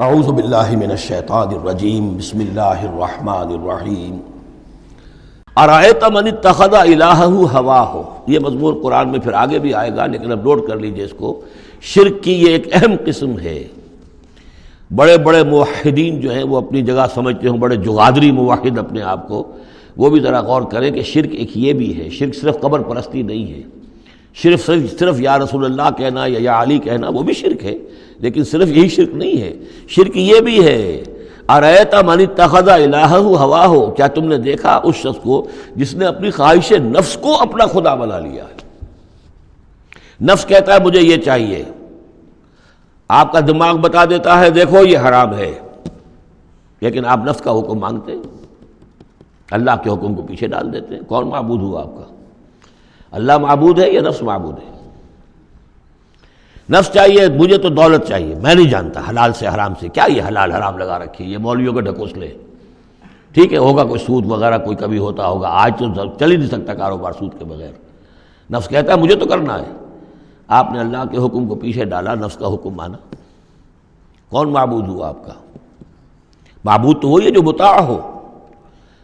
اعوذ باللہ من الشیطان الرجیم بسم اللہ الرحمن الرحیم ارأیت من اتخذ الہہ ہواہ، یہ مضمون قرآن میں پھر آگے بھی آئے گا، لیکن اب نوٹ کر لیجئے اس کو۔ شرک کی یہ ایک اہم قسم ہے۔ بڑے بڑے موحدین جو ہیں وہ اپنی جگہ سمجھتے ہیں، بڑے جغادری موحد اپنے آپ کو، وہ بھی ذرا غور کریں کہ شرک ایک یہ بھی ہے۔ شرک صرف قبر پرستی نہیں ہے، صرف یا رسول اللہ کہنا یا علی کہنا وہ بھی شرک ہے، لیکن صرف یہی شرک نہیں ہے، شرک یہ بھی ہے۔ ارأیت من اتخذ الہہ ہواہ، کیا تم نے دیکھا اس شخص کو جس نے اپنی خواہش نفس کو اپنا خدا بنا لیا ہے؟ نفس کہتا ہے مجھے یہ چاہیے، آپ کا دماغ بتا دیتا ہے دیکھو یہ حرام ہے، لیکن آپ نفس کا حکم مانگتے ہیں، اللہ کے حکم کو پیچھے ڈال دیتے ہیں۔ کون معبود ہوا آپ کا؟ اللہ معبود ہے یا نفس معبود ہے؟ نفس چاہیے مجھے تو دولت چاہیے، میں نہیں جانتا حلال سے حرام سے، کیا یہ حلال حرام لگا رکھی ہے، یہ مولویوں کے ڈھکوسلے۔ ٹھیک ہے ہوگا کوئی سود وغیرہ کوئی کبھی ہوتا ہوگا، آج تو چل ہی نہیں سکتا کاروبار سود کے بغیر۔ نفس کہتا ہے مجھے تو کرنا ہے، آپ نے اللہ کے حکم کو پیچھے ڈالا، نفس کا حکم مانا۔ کون معبود ہوا آپ کا؟ معبود تو وہی ہے جو مطاع ہو۔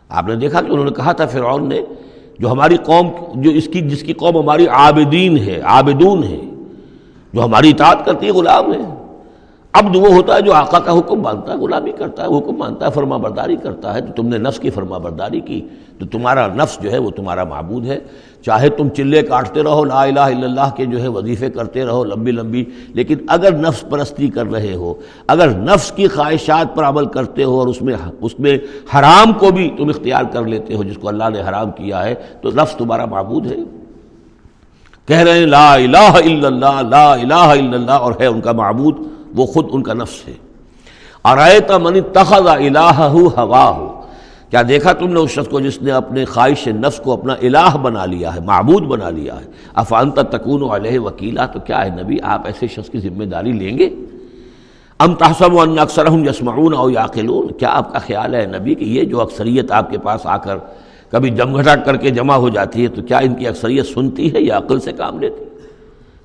آپ نے دیکھا کہ انہوں نے کہا تھا فرعون نے، جو ہماری قوم جو جس کی قوم ہماری عابدین ہے، عابدون ہے، جو ہماری اطاعت کرتی ہے، غلام ہے۔ عبد وہ ہوتا ہے جو آقا کا حکم مانتا ہے، غلامی کرتا ہے، حکم مانتا ہے، فرما برداری کرتا ہے۔ تو تم نے نفس کی فرما برداری کی تو تمہارا نفس جو ہے وہ تمہارا معبود ہے۔ چاہے تم چلے کاٹتے رہو، لا الہ الا اللہ کے جو ہے وظیفے کرتے رہو لمبی لمبی، لیکن اگر نفس پرستی کر رہے ہو، اگر نفس کی خواہشات پر عمل کرتے ہو اور اس میں حرام کو بھی تم اختیار کر لیتے ہو جس کو اللہ نے حرام کیا ہے، تو نفس تمہارا معبود ہے۔ کہہ رہے ہیں لا الہ الا اللہ، لا الہ الا اللہ، اور ہے ان کا معبود وہ خود ان کا نفس ہے۔ ارأیت من اتخذ الہہ ہواہ، کیا دیکھا تم نے اس شخص کو جس نے اپنے خواہش نفس کو اپنا الہ بنا لیا ہے، معبود بنا لیا ہے۔ افانت تکون علیہ وکیلا، تو کیا ہے نبی آپ ایسے شخص کی ذمہ داری لیں گے؟ ام تحسب ان اکثرہم یسمعون او یعقلون، کیا آپ کا خیال ہے نبی کہ یہ جو اکثریت آپ کے پاس آ کر کبھی جمگھٹا کر کے جمع ہو جاتی ہے، تو کیا ان کی اکثریت سنتی ہے یا عقل سے کام لیتی ہے؟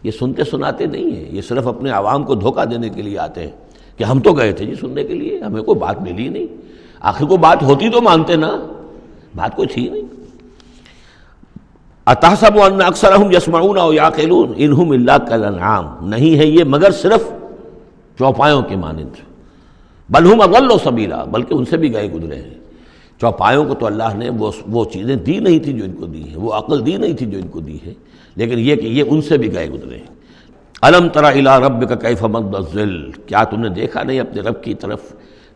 یہ سنتے سناتے نہیں ہیں، یہ صرف اپنے عوام کو دھوکہ دینے کے لیے آتے ہیں کہ ہم تو گئے تھے جی سننے کے لیے، ہمیں کوئی بات ملی نہیں۔ آخر کو بات ہوتی تو مانتے نا، بات کوئی تھی نہیں۔ اتحسب ان اکثرہم یسمعون او یعقلون ان ھم الا کالانعام، نہیں ہے یہ مگر صرف چوپایوں کے مانند، بل ھم اضل سبیلا، بلکہ ان سے بھی گئے گزرے ہیں۔ چوپایوں کو تو اللہ نے وہ چیزیں دی نہیں تھی جو ان کو دی ہیں، وہ عقل دی نہیں تھی جو ان کو دی ہے، لیکن یہ کہ یہ ان سے بھی گئے گزرے ہیں۔ الم تر الی ربک کیف مد الظل، کیا تم نے دیکھا نہیں اپنے رب کی طرف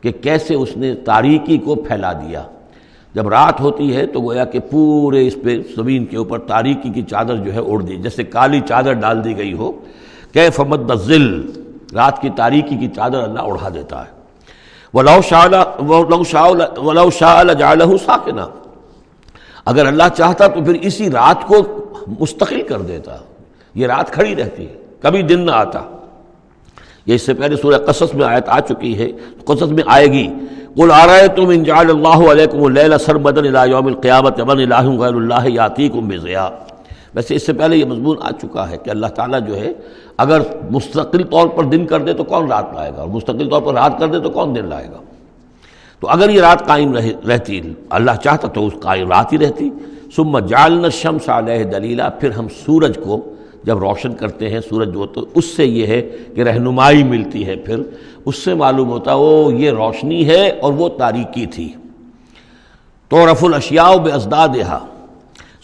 کہ کیسے اس نے تاریکی کو پھیلا دیا؟ جب رات ہوتی ہے تو گویا کہ پورے اس پہ زمین کے اوپر تاریکی کی چادر جو ہے اوڑھ دی، جیسے کالی چادر ڈال دی گئی ہو۔ کیف مد الظل، رات کی تاریکی کی چادر اللہ اڑا دیتا ہے۔ وَلَوْ شَاءَ لَجَعَلَهُ سَاكِنًا، اگر اللہ چاہتا تو پھر اسی رات کو مستقل کر دیتا، یہ رات کھڑی رہتی ہے، کبھی دن نہ آتا۔ یہ اس سے پہلے سورہ قصص میں آیت آ چکی ہے، قصص میں آئے گی۔ قُلْ أَرَأَيْتُمْ إِنْ جَعَلَ اللَّهُ عَلَيْكُمُ اللَّيْلَ سَرْمَدًا إِلَىٰ يَوْمِ الْقِيَامَةِ مَنْ إِلَٰهٌ غَيْرُ اللَّهِ يَأْتِيكُمْ بِضِيَاءٍ۔ ویسے اس سے پہلے یہ مضمون آ چکا ہے کہ اللہ تعالیٰ جو ہے اگر مستقل طور پر دن کر دے تو کون رات لائے گا، اور مستقل طور پر رات کر دے تو کون دن لائے گا؟ تو اگر یہ رات قائم رہتی، اللہ چاہتا تو اس قائم رات ہی رہتی۔ ثم جعلنا الشمس علیہ دلیلا، پھر ہم سورج کو جب روشن کرتے ہیں، سورج وہ تو اس سے یہ ہے کہ رہنمائی ملتی ہے، پھر اس سے معلوم ہوتا وہ یہ روشنی ہے اور وہ تاریکی تھی۔ تعرف الاشیاء بازدادها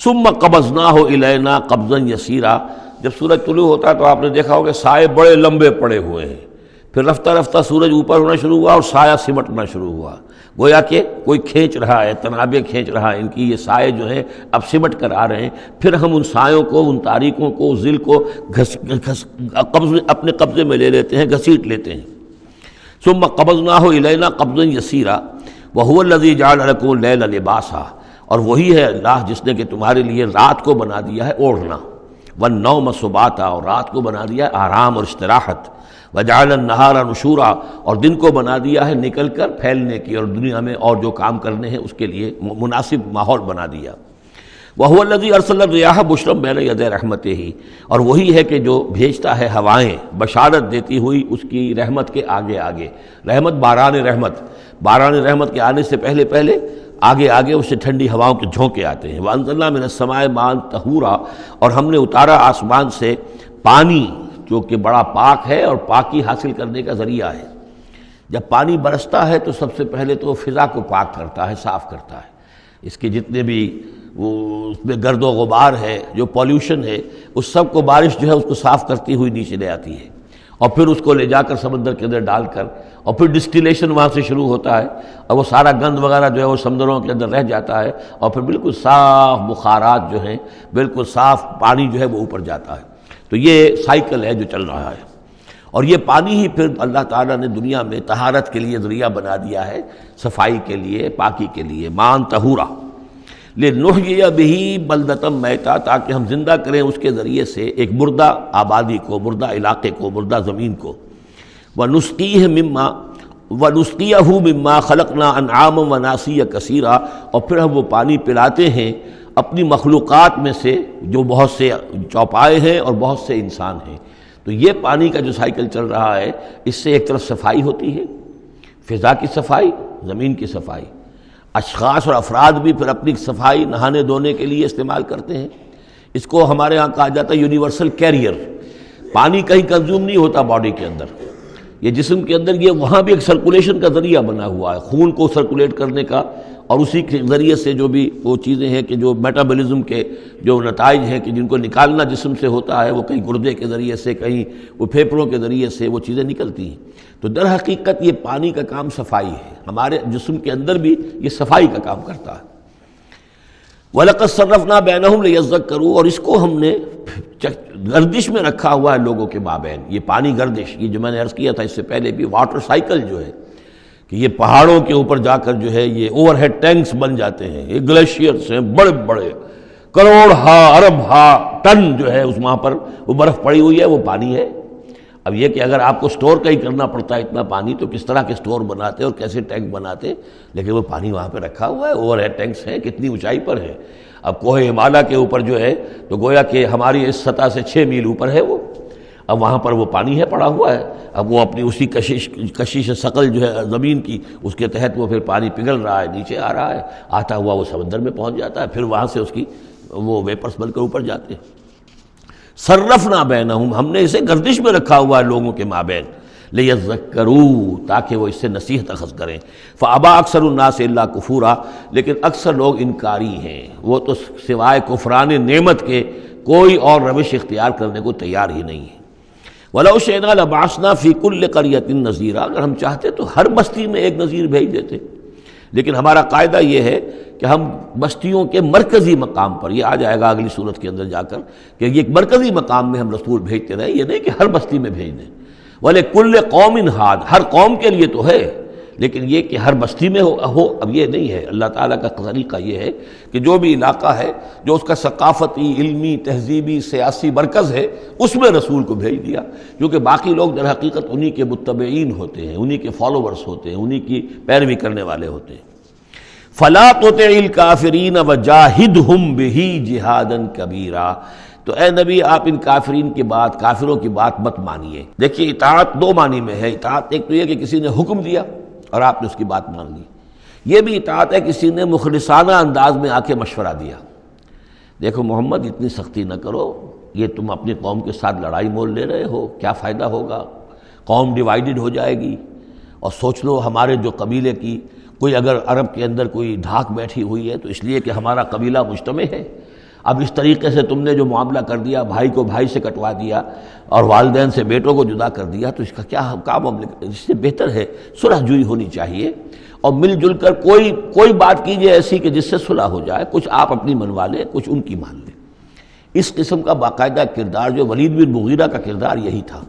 ثم قبضناہ الینا قبضا یسیرا، جب سورج طلوع ہوتا ہے تو آپ نے دیکھا ہوگا سائے بڑے لمبے پڑے ہوئے ہیں، پھر رفتہ رفتہ سورج اوپر ہونا شروع ہوا اور سایہ سمٹنا شروع ہوا، گویا کہ کوئی کھینچ رہا ہے، تنابیں کھینچ رہا ہے، ان کی یہ سائے جو ہیں اب سمٹ کر آ رہے ہیں۔ پھر ہم ان سایوں کو، ان تاریکوں کو، ظل کو اپنے قبضے میں لے لیتے ہیں، گھسیٹ لیتے ہیں۔ ثم قبضناہ الینا قبضا یسیرا وہو الذی جعل لکم اللیل لباسا، اور وہی ہے اللہ جس نے کہ تمہارے لیے رات کو بنا دیا ہے اوڑھنا، والنوم سباتا، اور رات کو بنا دیا ہے آرام اور استراحت، وجعل النہار نشورا، اور دن کو بنا دیا ہے نکل کر پھیلنے کی اور دنیا میں اور جو کام کرنے ہیں اس کے لیے مناسب ماحول بنا دیا۔ وَهُوَ الَّذِي أَرْسَلَ الرِّيَاحَ بُشْرًا بَيْنَ يَدَيْ رَحْمَتِهِ، اور وہی ہے کہ جو بھیجتا ہے ہوائیں بشارت دیتی ہوئی اس کی رحمت کے آگے آگے. رحمت باران رحمت کے آنے سے پہلے پہلے آگے آگے اس سے ٹھنڈی ہواؤں کے جھونکے آتے ہیں. وَأَنزَلْنَا مِنَ السَّمَاءِ مَاءً طَهُورًا، اور ہم نے اتارا آسمان سے پانی جو کہ بڑا پاک ہے اور پاکی حاصل کرنے کا ذریعہ ہے. جب پانی برستا ہے تو سب سے پہلے تو فضا کو پاک کرتا ہے، صاف کرتا ہے. اس کے جتنے بھی وہ اس میں گرد و غبار ہے، جو پولیوشن ہے، اس سب کو بارش جو ہے اس کو صاف کرتی ہوئی نیچے لے آتی ہے، اور پھر اس کو لے جا کر سمندر کے اندر ڈال کر، اور پھر ڈسٹیلیشن وہاں سے شروع ہوتا ہے، اور وہ سارا گند وغیرہ جو ہے وہ سمندروں کے اندر رہ جاتا ہے، اور پھر بالکل صاف بخارات جو ہیں، بالکل صاف پانی جو ہے وہ اوپر جاتا ہے. تو یہ سائیکل ہے جو چل رہا ہے. اور یہ پانی ہی پھر اللہ تعالیٰ نے دنیا میں طہارت کے لیے ذریعہ بنا دیا ہے، صفائی کے لیے، پاکی کے لیے. ماء طہورا لنحیی بہ بلدۃ میتا، تاکہ ہم زندہ کریں اس کے ذریعے سے ایک مردہ آبادی کو، مردہ علاقے کو، مردہ زمین کو. ونسقیہ مما خلقنا انعاما وناسیا کثیرا، اور پھر ہم وہ پانی پلاتے ہیں اپنی مخلوقات میں سے جو بہت سے چوپائے ہیں اور بہت سے انسان ہیں. تو یہ پانی کا جو سائیکل چل رہا ہے، اس سے ایک طرف صفائی ہوتی ہے، فضا کی صفائی، زمین کی صفائی. اشخاص اور افراد بھی پھر اپنی صفائی نہانے دھونے کے لیے استعمال کرتے ہیں. اس کو ہمارے ہاں کہا جاتا ہے یونیورسل کیریئر. پانی کہیں کنزیوم نہیں ہوتا باڈی کے اندر، یہ جسم کے اندر، یہ وہاں بھی ایک سرکولیشن کا ذریعہ بنا ہوا ہے، خون کو سرکولیٹ کرنے کا، اور اسی کے ذریعے سے جو بھی وہ چیزیں ہیں کہ جو میٹابولزم کے جو نتائج ہیں کہ جن کو نکالنا جسم سے ہوتا ہے، وہ کہیں گردے کے ذریعے سے، کہیں وہ پھیپھڑوں کے ذریعے سے وہ چیزیں نکلتی ہیں. تو در حقیقت یہ پانی کا کام صفائی ہے، ہمارے جسم کے اندر بھی یہ صفائی کا کام کرتا ہے. وَلَقَدْ صَرَّفْنَا بَيْنَهُمْ لِيَذَّكَّرُوا، اور اس کو ہم نے گردش میں رکھا ہوا ہے لوگوں کے مابین. یہ پانی گردش، یہ جو میں نے عرض کیا تھا اس سے پہلے بھی، واٹر سائیکل جو ہے کہ یہ پہاڑوں کے اوپر جا کر جو ہے یہ اوور ہیڈ ٹینکس بن جاتے ہیں، یہ گلیشیئرس ہیں بڑے بڑے، کروڑ ارب ٹن جو ہے اس وہاں پر وہ برف پڑی ہوئی ہے، وہ پانی ہے. اب یہ کہ اگر آپ کو سٹور کہیں کرنا پڑتا ہے اتنا پانی، تو کس طرح کے سٹور بناتے اور کیسے ٹینک بناتے، لیکن وہ پانی وہاں پہ رکھا ہوا ہے. اوور ہیڈ ٹینکس ہیں، کتنی اونچائی پر ہیں. اب کوہ ہمالیہ کے اوپر جو ہے تو گویا کہ ہماری اس سطح سے 6 میل اوپر ہے وہ، اب وہاں پر وہ پانی ہے پڑا ہوا ہے. اب وہ اپنی اسی کشش ثقل جو ہے زمین کی، اس کے تحت وہ پھر پانی پگھل رہا ہے، نیچے آ رہا ہے، آتا ہوا وہ سمندر میں پہنچ جاتا ہے، پھر وہاں سے اس کی وہ ویپرز بن کر اوپر جاتے ہیں. صرفنا بینہم، ہم نے اسے گردش میں رکھا ہوا ہے لوگوں کے مابین. لیذکروا، تاکہ وہ اس سے نصیحت اخذ کریں. فابا اکثر الناس الا کفورا، لیکن اکثر لوگ انکاری ہیں، وہ تو سوائے کفران نعمت کے کوئی اور روش اختیار کرنے کو تیار ہی نہیں ہے. وَلَوْ شِئْنَا لَبَعَثْنَا فِي كُلِّ قَرْيَةٍ نَذِيرًا، اگر ہم چاہتے تو ہر بستی میں ایک نذیر بھیج دیتے، لیکن ہمارا قاعدہ یہ ہے کہ ہم بستیوں کے مرکزی مقام پر، یہ آ جائے گا اگلی صورت کے اندر جا کر، کہ یہ ایک مرکزی مقام میں ہم رسول بھیجتے رہے، یہ نہیں کہ ہر بستی میں بھیج دیں. وَلِكُلِّ قَوْمٍ هَادٍ، ہر قوم کے لیے تو ہے، لیکن یہ کہ ہر بستی میں ہو اب یہ نہیں ہے. اللہ تعالیٰ کا طریقہ یہ ہے کہ جو بھی علاقہ ہے جو اس کا ثقافتی، علمی، تہذیبی، سیاسی مرکز ہے، اس میں رسول کو بھیج دیا، کیونکہ باقی لوگ در حقیقت انہی کے متبعین ہوتے ہیں، انہی کے فالوورز ہوتے ہیں، انہی کی پیروی کرنے والے ہوتے ہیں. فَلَا تُطِعِ الْكَافِرِينَ وَجَاهِدْهُمْ بِهِ جِهَادًا كَبِيرًا، تو اے نبی آپ ان کافرین کی بات، کافروں کی بات مت مانیے. دیکھیے اطاعت دو معنی میں ہے. اطاعت ایک تو یہ کہ کسی نے حکم دیا اور آپ نے اس کی بات مان لی، یہ بھی اطاعت ہے کسی نے مخلصانہ انداز میں آ کے مشورہ دیا، دیکھو محمد اتنی سختی نہ کرو، یہ تم اپنی قوم کے ساتھ لڑائی مول لے رہے ہو، کیا فائدہ ہوگا، قوم ڈیوائیڈڈ ہو جائے گی. اور سوچ لو ہمارے جو قبیلے کی کوئی اگر عرب کے اندر کوئی ڈھاک بیٹھی ہوئی ہے تو اس لیے کہ ہمارا قبیلہ مجتمع ہے. اب اس طریقے سے تم نے جو معاملہ کر دیا، بھائی کو بھائی سے کٹوا دیا اور والدین سے بیٹوں کو جدا کر دیا، تو اس کا کیا معاملہ؟ اس سے بہتر ہے صلح جوئی ہونی چاہیے، اور مل جل کر کوئی بات کیجیے ایسی کہ جس سے صلح ہو جائے، کچھ آپ اپنی منوا لیں، کچھ ان کی مان لیں. اس قسم کا باقاعدہ کردار جو ولید بن مغیرہ کا کردار یہی تھا،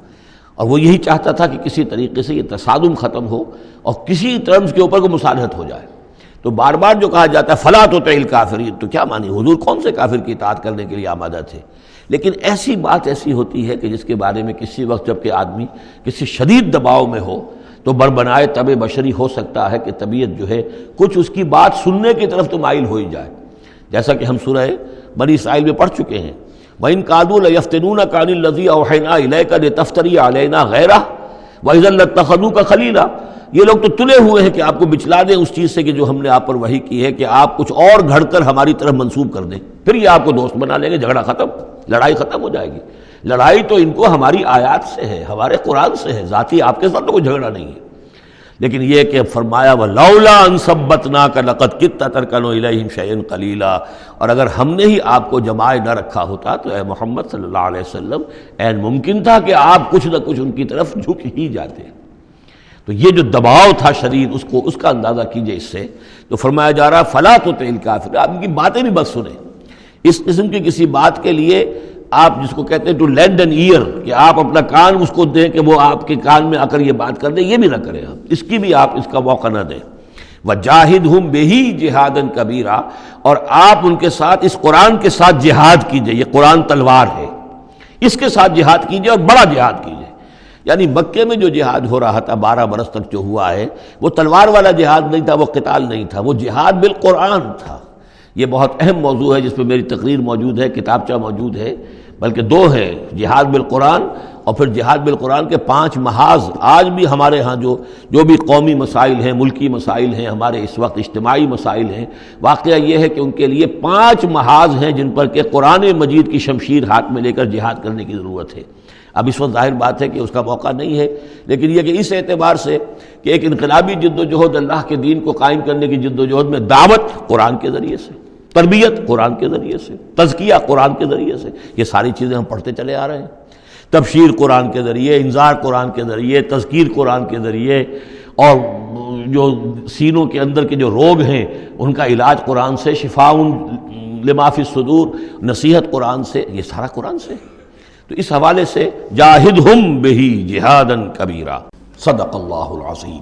اور وہ یہی چاہتا تھا کہ کسی طریقے سے یہ تصادم ختم ہو اور کسی ٹرمز کے اوپر کو مصالحت ہو جائے. تو بار بار جو کہا جاتا ہے فَلَا تُطِعِ الْكَافِرِينَ، تو کیا مانی حضور کون سے کافر کی اطاعت کرنے کے لیے آمادہ تھے؟ لیکن ایسی بات ایسی ہوتی ہے کہ جس کے بارے میں کسی وقت جب کہ آدمی کسی شدید دباؤ میں ہو تو بربنائے طب بشری ہو سکتا ہے کہ طبیعت جو ہے کچھ اس کی بات سننے کی طرف تو مائل ہو ہی جائے. جیسا کہ ہم سورہ بنی اسرائیل میں پڑھ چکے ہیں. وَإِن كَادُوا لَيَفْتِنُونَكَ عَنِ الَّذِي أَوْحَيْنَا إِلَيْكَ لِتَفْتَرِيَ عَلَيْنَا غَيْرَهُ وَإِذًا لَاتَّخَذُوكَ خَلِيلًا. یہ لوگ تو تلے ہوئے ہیں کہ آپ کو بچلا دیں اس چیز سے کہ جو ہم نے آپ پر وحی کی ہے، کہ آپ کچھ اور گھڑ کر ہماری طرف منسوب کر دیں، پھر یہ آپ کو دوست بنا لیں گے. جھگڑا ختم، لڑائی ختم ہو جائے گی. لڑائی تو ان کو ہماری آیات سے ہے، ہمارے قرآن سے ہے، ذاتی آپ کے ساتھ تو کوئی جھگڑا نہیں ہے. لیکن یہ کہ فرمایا وَلَوْلَا أَن ثَبَّتْنَاكَ لَقَدْ كِدتَّ تَرْكَنُ إِلَيْهِمْ شَيْئًا قَلِيلًا. اور اگر ہم نے ہی آپ کو جمائے نہ رکھا ہوتا تو اے محمد صلی اللہ علیہ وسلم عین ممکن تھا کہ آپ کچھ نہ کچھ ان کی طرف جھک ہی جاتے. تو یہ جو دباؤ تھا شدید، اس کا اندازہ کیجئے. اس سے تو فرمایا جا رہا فَلَا تُطِعِ الْكَافِرِينَ. آپ ان کی باتیں بھی بس سنیں. اس قسم کی کسی بات کے لیے آپ جس کو کہتے ہیں ٹو لینڈ این ایئر، کہ آپ اپنا کان اس کو دیں کہ وہ آپ کے کان میں آ کر یہ بات کر دیں، یہ بھی نہ کریں. آپ اس کی بھی آپ اس کا موقع نہ دیں. وَجَاهِدْهُمْ بِهِ جِهَادًا كَبِيرًا. اور آپ ان کے ساتھ اس قرآن کے ساتھ جہاد کیجئے. یہ قرآن تلوار ہے، اس کے ساتھ جہاد کیجئے اور بڑا جہاد کیجئے. یعنی مکے میں جو جہاد ہو رہا تھا 12 برس تک جو ہوا ہے، وہ تلوار والا جہاد نہیں تھا، وہ قتال نہیں تھا، وہ جہاد بالقرآن تھا. یہ بہت اہم موضوع ہے جس پہ میری تقریر موجود ہے، کتابچہ موجود ہے، بلکہ 2 ہے، جہاد بالقرآن اور پھر جہاد بالقرآن کے 5 محاذ. آج بھی ہمارے ہاں جو بھی قومی مسائل ہیں، ملکی مسائل ہیں، ہمارے اس وقت اجتماعی مسائل ہیں، واقعہ یہ ہے کہ ان کے لیے 5 محاذ ہیں جن پر کہ قرآن مجید کی شمشیر ہاتھ میں لے کر جہاد کرنے کی ضرورت ہے. اب اس وقت ظاہر بات ہے کہ اس کا موقع نہیں ہے، لیکن یہ کہ اس اعتبار سے کہ ایک انقلابی جد و جہد اللہ کے دین کو قائم کرنے کی جد و جہد میں دعوت قرآن کے ذریعے سے، تربیت قرآن کے ذریعے سے، تزکیہ قرآن کے ذریعے سے، یہ ساری چیزیں ہم پڑھتے چلے آ رہے ہیں. تبشیر قرآن کے ذریعے، انذار قرآن کے ذریعے، تذکیر قرآن کے ذریعے، اور جو سینوں کے اندر کے جو روگ ہیں ان کا علاج قرآن سے، شفاء لما فی الصدور، نصیحت قرآن سے، یہ سارا قرآن سے. تو اس حوالے سے جاہدہم بہ جہادا کبیرا. صدق اللہ العظیم.